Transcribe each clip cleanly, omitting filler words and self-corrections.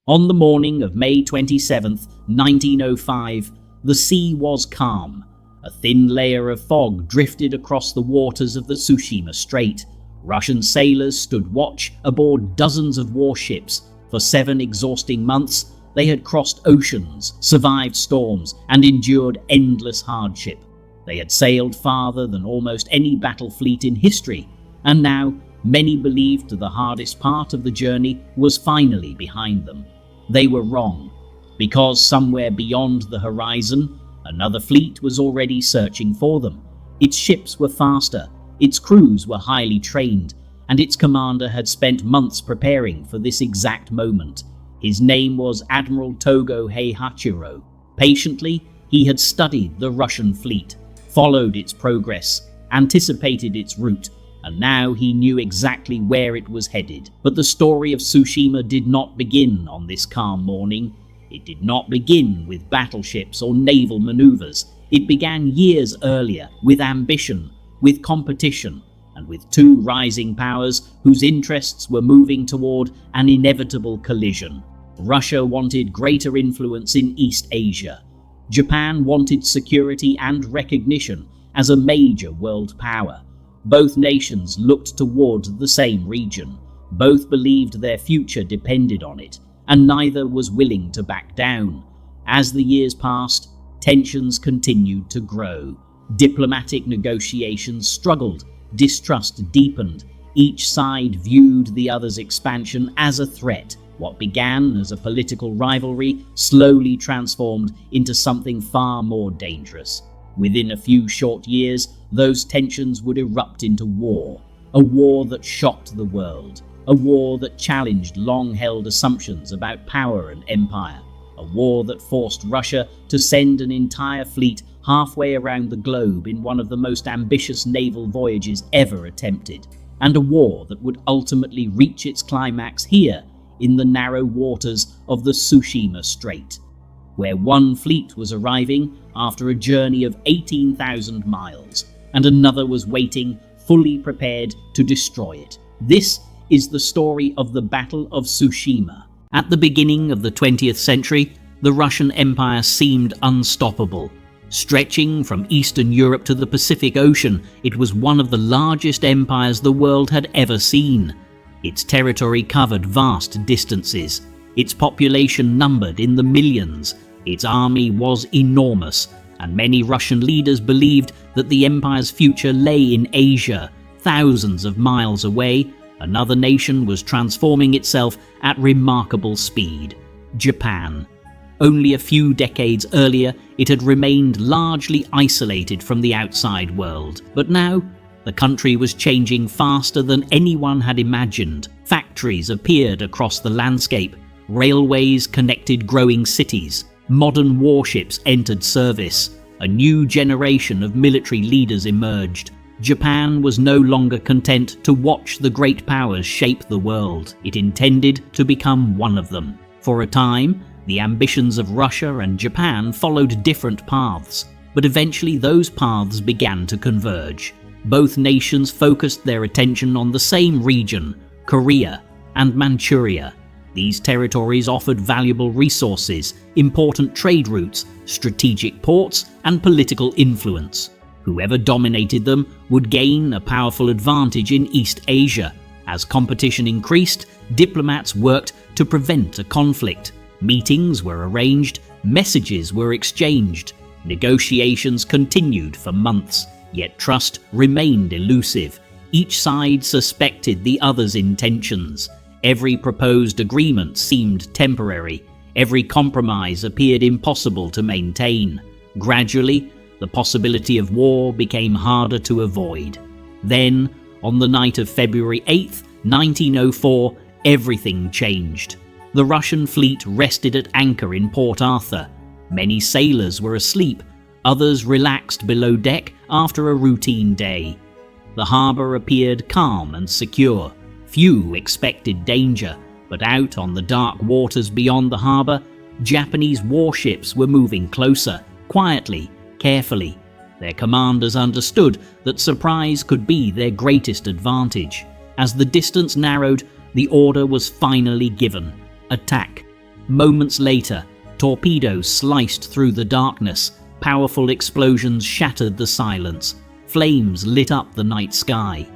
On the morning of May 27th, 1905, the sea was calm. A thin layer of fog drifted across the waters of the Tsushima Strait. Russian sailors stood watch aboard dozens of warships. For 7 exhausting months, they had crossed oceans, survived storms, and endured endless hardship. They had sailed farther than almost any battle fleet in history, and now many believed the hardest part of the journey was finally behind them. They were wrong, because somewhere beyond the horizon, another fleet was already searching for them. Its ships were faster, its crews were highly trained, and its commander had spent months preparing for this exact moment. His name was Admiral Togo Heihachiro. Patiently, he had studied the Russian fleet, followed its progress, anticipated its route, and now he knew exactly where it was headed. But the story of Tsushima did not begin on this calm morning. It did not begin with battleships or naval maneuvers. It began years earlier, with ambition, with competition, and with 2 rising powers whose interests were moving toward an inevitable collision. Russia wanted greater influence in East Asia. Japan wanted security and recognition as a major world power. Both nations looked toward the same region. Both believed their future depended on it, and neither was willing to back down. As the years passed, tensions continued to grow. Diplomatic negotiations struggled, distrust deepened. Each side viewed the other's expansion as a threat. What began as a political rivalry slowly transformed into something far more dangerous. Within a few short years, those tensions would erupt into war. A war that shocked the world. A war that challenged long-held assumptions about power and empire. A war that forced Russia to send an entire fleet halfway around the globe in one of the most ambitious naval voyages ever attempted. And a war that would ultimately reach its climax here, in the narrow waters of the Tsushima Strait, where one fleet was arriving after a journey of 18,000 miles, and another was waiting, fully prepared to destroy it. This is the story of the Battle of Tsushima. At the beginning of the 20th century, the Russian Empire seemed unstoppable. Stretching from Eastern Europe to the Pacific Ocean, it was one of the largest empires the world had ever seen. Its territory covered vast distances. Its population numbered in the millions. Its army was enormous, and many Russian leaders believed that the empire's future lay in Asia. Thousands of miles away, another nation was transforming itself at remarkable speed: Japan. Only a few decades earlier, it had remained largely isolated from the outside world. But now, the country was changing faster than anyone had imagined. Factories appeared across the landscape. Railways connected growing cities. Modern warships entered service. A new generation of military leaders emerged. Japan was no longer content to watch the great powers shape the world. It intended to become one of them. For a time, the ambitions of Russia and Japan followed different paths, but eventually those paths began to converge. Both nations focused their attention on the same region, Korea and Manchuria. These territories offered valuable resources, important trade routes, strategic ports, and political influence. Whoever dominated them would gain a powerful advantage in East Asia. As competition increased, diplomats worked to prevent a conflict. Meetings were arranged, messages were exchanged. Negotiations continued for months. Yet trust remained elusive. Each side suspected the other's intentions. Every proposed agreement seemed temporary. Every compromise appeared impossible to maintain. Gradually, the possibility of war became harder to avoid. Then, on the night of February 8th, 1904, everything changed. The Russian fleet rested at anchor in Port Arthur. Many sailors were asleep. Others relaxed below deck after a routine day. The harbour appeared calm and secure. Few expected danger, but out on the dark waters beyond the harbour, Japanese warships were moving closer, quietly, carefully. Their commanders understood that surprise could be their greatest advantage. As the distance narrowed, the order was finally given: attack. Moments later, torpedoes sliced through the darkness, powerful explosions shattered the silence, flames lit up the night sky.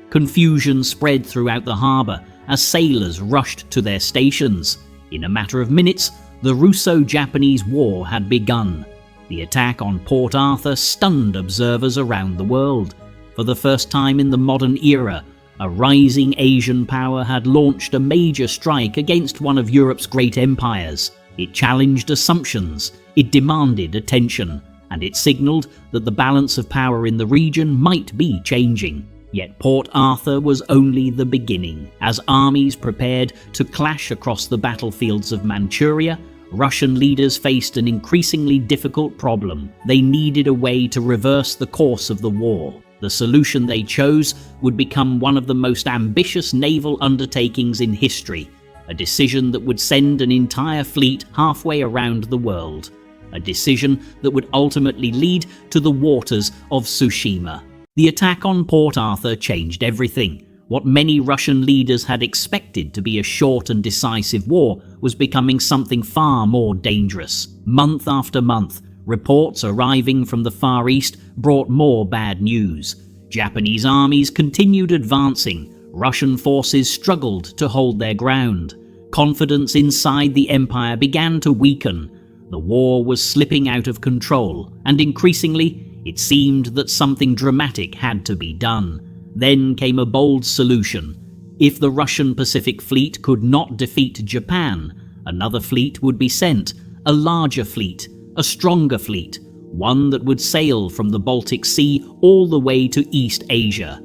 Confusion spread throughout the harbour as sailors rushed to their stations. In a matter of minutes, the Russo-Japanese War had begun. The attack on Port Arthur stunned observers around the world. For the first time in the modern era, a rising Asian power had launched a major strike against one of Europe's great empires. It challenged assumptions, it demanded attention, and it signalled that the balance of power in the region might be changing. Yet Port Arthur was only the beginning. As armies prepared to clash across the battlefields of Manchuria, Russian leaders faced an increasingly difficult problem. They needed a way to reverse the course of the war. The solution they chose would become one of the most ambitious naval undertakings in history, a decision that would send an entire fleet halfway around the world, a decision that would ultimately lead to the waters of Tsushima. The attack on Port Arthur changed everything. What many Russian leaders had expected to be a short and decisive war was becoming something far more dangerous. Month after month, reports arriving from the Far East brought more bad news. Japanese armies continued advancing. Russian forces struggled to hold their ground. Confidence inside the empire began to weaken. The war was slipping out of control, and increasingly, it seemed that something dramatic had to be done. Then came a bold solution. If the Russian Pacific Fleet could not defeat Japan, another fleet would be sent, a larger fleet, a stronger fleet, one that would sail from the Baltic Sea all the way to East Asia.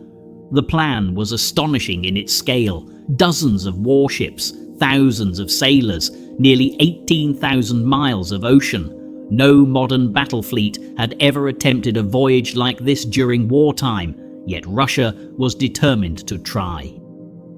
The plan was astonishing in its scale. Dozens of warships, thousands of sailors, nearly 18,000 miles of ocean. No modern battle fleet had ever attempted a voyage like this during wartime, yet Russia was determined to try.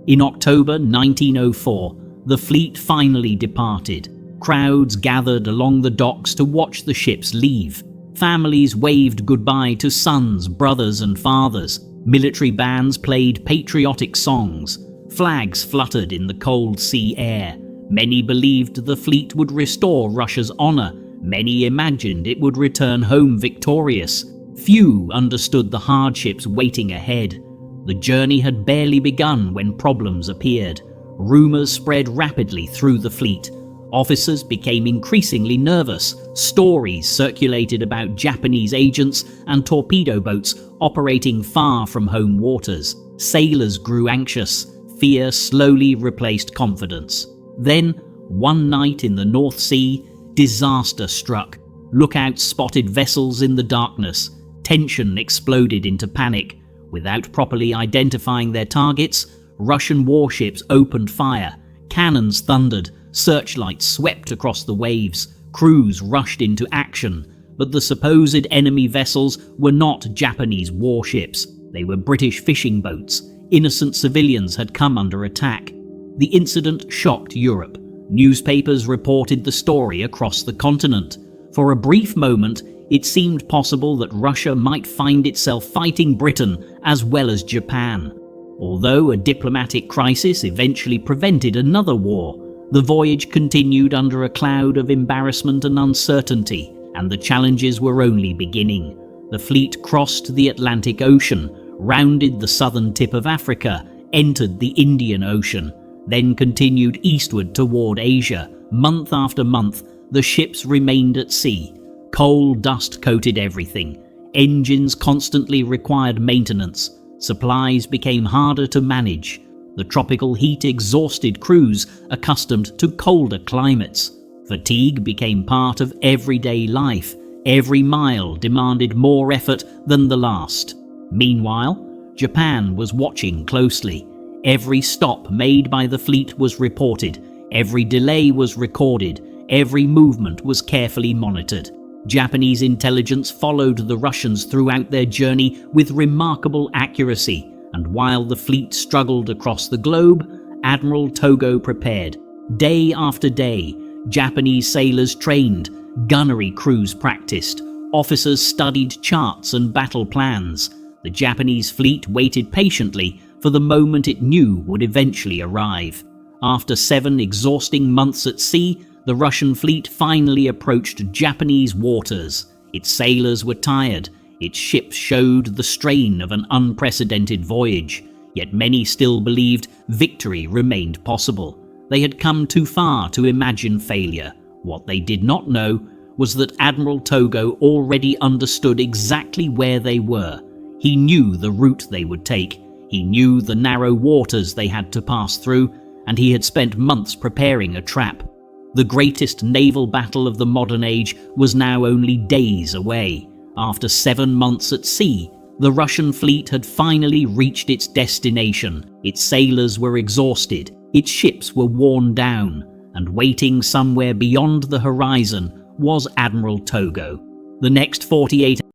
In October 1904, the fleet finally departed. Crowds gathered along the docks to watch the ships leave. Families waved goodbye to sons, brothers and fathers. Military bands played patriotic songs. Flags fluttered in the cold sea air. Many believed the fleet would restore Russia's honor. Many imagined it would return home victorious. Few understood the hardships waiting ahead. The journey had barely begun when problems appeared. Rumors spread rapidly through the fleet. Officers became increasingly nervous. Stories circulated about Japanese agents and torpedo boats operating far from home waters. Sailors grew anxious. Fear slowly replaced confidence. Then, one night in the North Sea, disaster struck. Lookouts spotted vessels in the darkness. Tension exploded into panic. Without properly identifying their targets, Russian warships opened fire. Cannons thundered. Searchlights swept across the waves. Crews rushed into action. But the supposed enemy vessels were not Japanese warships. They were British fishing boats. Innocent civilians had come under attack. The incident shocked Europe. Newspapers reported the story across the continent. For a brief moment, it seemed possible that Russia might find itself fighting Britain as well as Japan. Although a diplomatic crisis eventually prevented another war, the voyage continued under a cloud of embarrassment and uncertainty, and the challenges were only beginning. The fleet crossed the Atlantic Ocean, rounded the southern tip of Africa, entered the Indian Ocean, then continued eastward toward Asia. Month after month, the ships remained at sea. Coal dust coated everything. Engines constantly required maintenance. Supplies became harder to manage. The tropical heat exhausted crews accustomed to colder climates. Fatigue became part of everyday life. Every mile demanded more effort than the last. Meanwhile, Japan was watching closely. Every stop made by the fleet was reported. Every delay was recorded. Every movement was carefully monitored. Japanese intelligence followed the Russians throughout their journey with remarkable accuracy, and while the fleet struggled across the globe, Admiral Togo prepared. Day after day, Japanese sailors trained, gunnery crews practiced, officers studied charts and battle plans. The Japanese fleet waited patiently for the moment it knew would eventually arrive. After 7 exhausting months at sea, the Russian fleet finally approached Japanese waters. Its sailors were tired. Its ships showed the strain of an unprecedented voyage. Yet many still believed victory remained possible. They had come too far to imagine failure. What they did not know was that Admiral Togo already understood exactly where they were. He knew the route they would take. He knew the narrow waters they had to pass through, and he had spent months preparing a trap. The greatest naval battle of the modern age was now only days away. After 7 months at sea, the Russian fleet had finally reached its destination. Its sailors were exhausted, its ships were worn down, and waiting somewhere beyond the horizon was Admiral Togo. The next 48